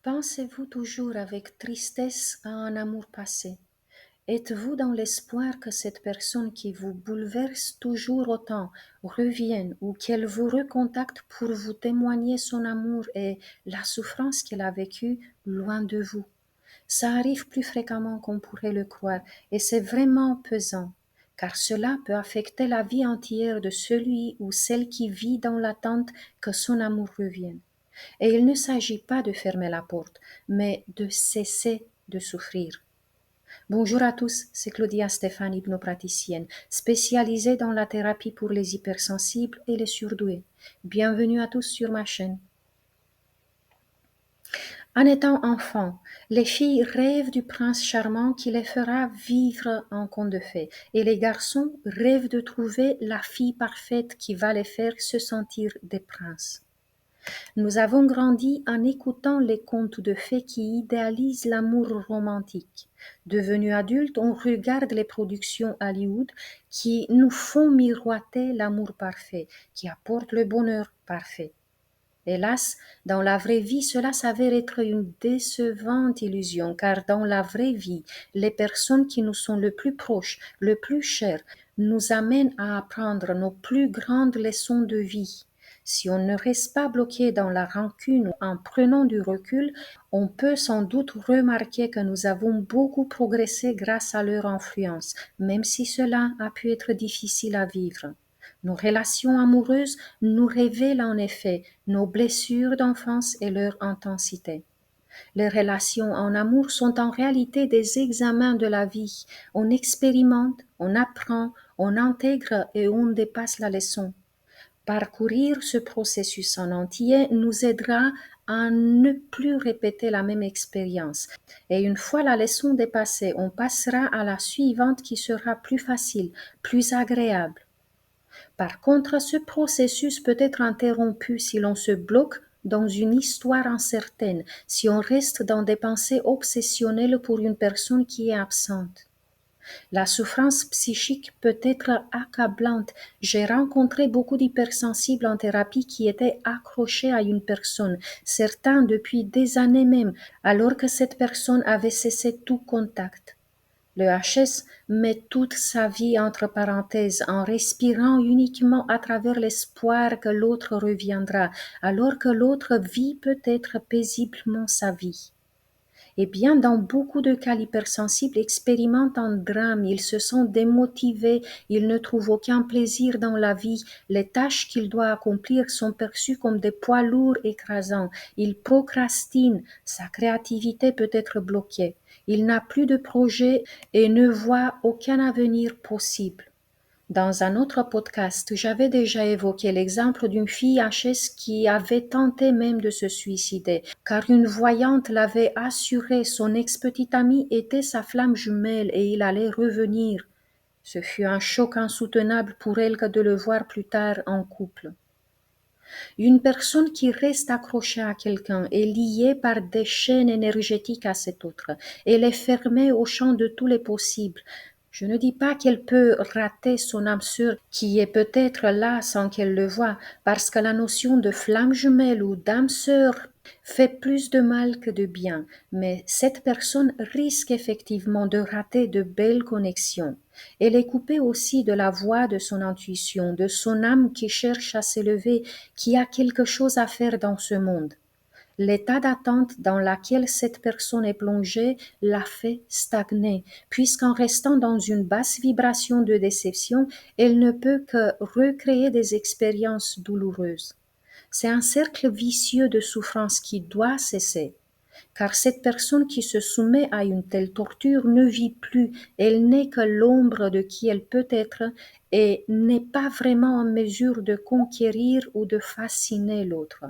Pensez-vous toujours avec tristesse à un amour passé? Êtes-vous dans l'espoir que cette personne qui vous bouleverse toujours autant revienne ou qu'elle vous recontacte pour vous témoigner son amour et la souffrance qu'elle a vécue loin de vous? Ça arrive plus fréquemment qu'on pourrait le croire et c'est vraiment pesant, car cela peut affecter la vie entière de celui ou celle qui vit dans l'attente que son amour revienne. Et il ne s'agit pas de fermer la porte, mais de cesser de souffrir. Bonjour à tous, c'est Claudia Stéphane, hypnopraticienne, spécialisée dans la thérapie pour les hypersensibles et les surdoués. Bienvenue à tous sur ma chaîne. En étant enfant, les filles rêvent du prince charmant qui les fera vivre en conte de fées, et les garçons rêvent de trouver la fille parfaite qui va les faire se sentir des princes. Nous avons grandi en écoutant les contes de fées qui idéalisent l'amour romantique. Devenus adultes, on regarde les productions Hollywood qui nous font miroiter l'amour parfait, qui apporte le bonheur parfait. Hélas, dans la vraie vie, cela s'avère être une décevante illusion, car dans la vraie vie, les personnes qui nous sont le plus proches, le plus chères, nous amènent à apprendre nos plus grandes leçons de vie. Si on ne reste pas bloqué dans la rancune ou en prenant du recul, on peut sans doute remarquer que nous avons beaucoup progressé grâce à leur influence, même si cela a pu être difficile à vivre. Nos relations amoureuses nous révèlent en effet nos blessures d'enfance et leur intensité. Les relations en amour sont en réalité des examens de la vie. On expérimente, on apprend, on intègre et on dépasse la leçon. Parcourir ce processus en entier nous aidera à ne plus répéter la même expérience. Et une fois la leçon dépassée, on passera à la suivante qui sera plus facile, plus agréable. Par contre, ce processus peut être interrompu si l'on se bloque dans une histoire incertaine, si on reste dans des pensées obsessionnelles pour une personne qui est absente. La souffrance psychique peut être accablante. J'ai rencontré beaucoup d'hypersensibles en thérapie qui étaient accrochés à une personne, certains depuis des années même, alors que cette personne avait cessé tout contact. Le HS met toute sa vie entre parenthèses en respirant uniquement à travers l'espoir que l'autre reviendra, alors que l'autre vit peut-être paisiblement sa vie. Eh bien, dans beaucoup de cas, l'hypersensible expérimente un drame, il se sent démotivé, il ne trouve aucun plaisir dans la vie, les tâches qu'il doit accomplir sont perçues comme des poids lourds écrasants, il procrastine, sa créativité peut être bloquée, il n'a plus de projet et ne voit aucun avenir possible. Dans un autre podcast, j'avais déjà évoqué l'exemple d'une fille HS qui avait tenté même de se suicider, car une voyante l'avait assuré son ex-petite amie était sa flamme jumelle et il allait revenir. Ce fut un choc insoutenable pour elle que de le voir plus tard en couple. Une personne qui reste accrochée à quelqu'un est liée par des chaînes énergétiques à cet autre. Elle est fermée au champ de tous les possibles. Je ne dis pas qu'elle peut rater son âme sœur qui est peut-être là sans qu'elle le voie, parce que la notion de flamme jumelle ou d'âme sœur fait plus de mal que de bien, mais cette personne risque effectivement de rater de belles connexions. Elle est coupée aussi de la voix de son intuition, de son âme qui cherche à s'élever, qui a quelque chose à faire dans ce monde. L'état d'attente dans lequel cette personne est plongée la fait stagner, puisqu'en restant dans une basse vibration de déception, elle ne peut que recréer des expériences douloureuses. C'est un cercle vicieux de souffrance qui doit cesser, car cette personne qui se soumet à une telle torture ne vit plus, elle n'est que l'ombre de qui elle peut être et n'est pas vraiment en mesure de conquérir ou de fasciner l'autre.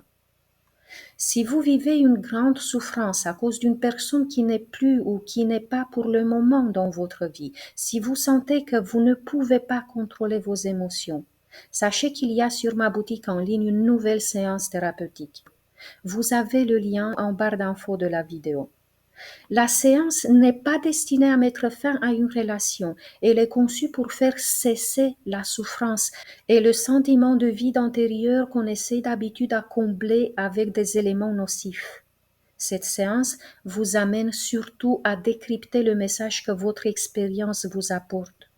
Si vous vivez une grande souffrance à cause d'une personne qui n'est plus ou qui n'est pas pour le moment dans votre vie, si vous sentez que vous ne pouvez pas contrôler vos émotions, sachez qu'il y a sur ma boutique en ligne une nouvelle séance thérapeutique. Vous avez le lien en barre d'infos de la vidéo. La séance n'est pas destinée à mettre fin à une relation, elle est conçue pour faire cesser la souffrance et le sentiment de vide intérieur qu'on essaie d'habitude à combler avec des éléments nocifs. Cette séance vous amène surtout à décrypter le message que votre expérience vous apporte.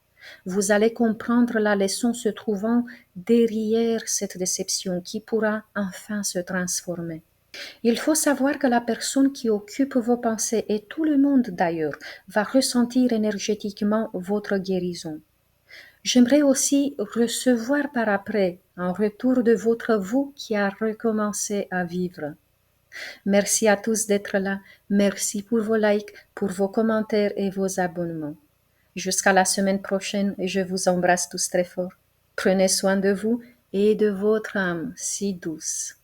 Vous allez comprendre la leçon se trouvant derrière cette déception qui pourra enfin se transformer. Il faut savoir que la personne qui occupe vos pensées, et tout le monde d'ailleurs, va ressentir énergétiquement votre guérison. J'aimerais aussi recevoir par après un retour de votre vous qui a recommencé à vivre. Merci à tous d'être là. Merci pour vos likes, pour vos commentaires et vos abonnements. Jusqu'à la semaine prochaine, je vous embrasse tous très fort. Prenez soin de vous et de votre âme si douce.